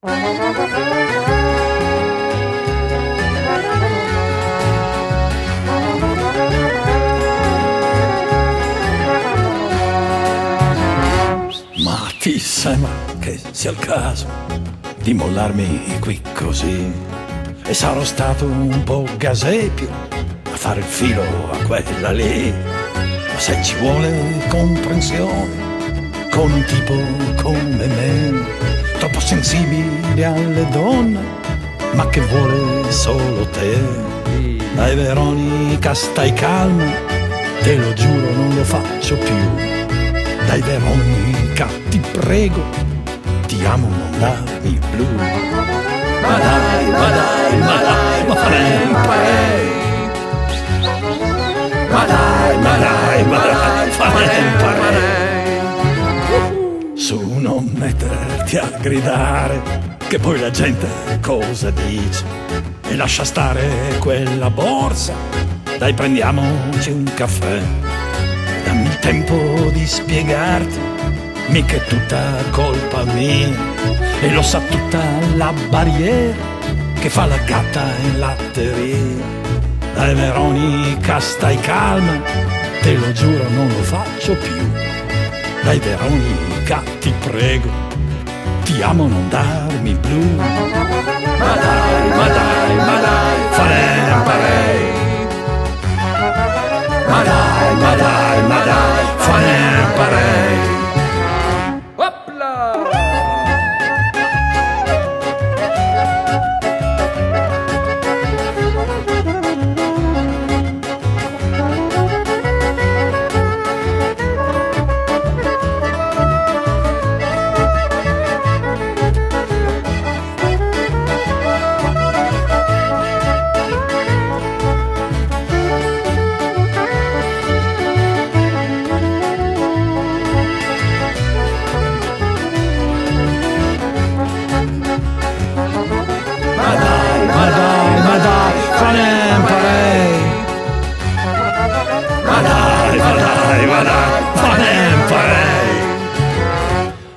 Ma ti sembra che sia il caso di mollarmi qui così? E sarò stato un po' gasepio a fare il filo a quella lì. Ma se ci vuole comprensione con un tipo come me, troppo sensibile alle donne, ma che vuole solo te. Dai Veronica, stai calma, te lo giuro non lo faccio più. Dai Veronica, ti prego, ti amo, non darmi blu. Ma dai, ma dai, ma dai, ma farei. Ma dai, ma dai, ma dai, farei. Su, non metterti a gridare, che poi la gente cosa dice? E lascia stare quella borsa, dai prendiamoci un caffè. Dammi il tempo di spiegarti, mica è tutta colpa mia, e lo sa tutta la barriera che fa la gatta in latteria. Dai Veronica, stai calma, te lo giuro non lo faccio più. Dai Veronica, ti prego, ti amo, non darmi blu. Ma dai, ma dai, ma dai, farei. Ma dai, ma dai, ma dai, farei.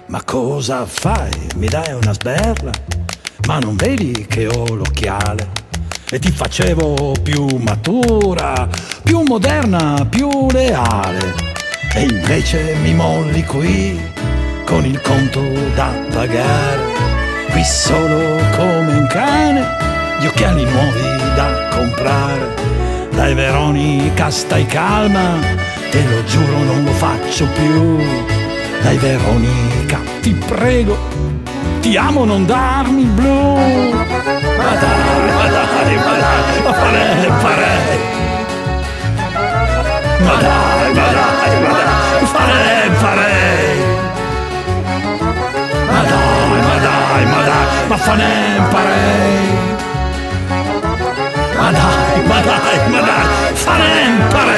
Ma cosa fai? Mi dai una sberla? Ma non vedi che ho l'occhiale? E ti facevo più matura, più moderna, più leale. E invece mi molli qui con il conto da pagare. Qui solo come un cane, gli occhiali nuovi da comprare. Dai Veronica, stai calma, te lo giuro non lo faccio più. Dai Veronica, ti prego, ti amo, non darmi blu. Ma dai, ma dai, ma dai, ma farei. Ma dai, ma dai, ma dai, farei. Ma dai, ma dai, ma dai, ma farei. Ma dai, ma dai, ma dai, farei.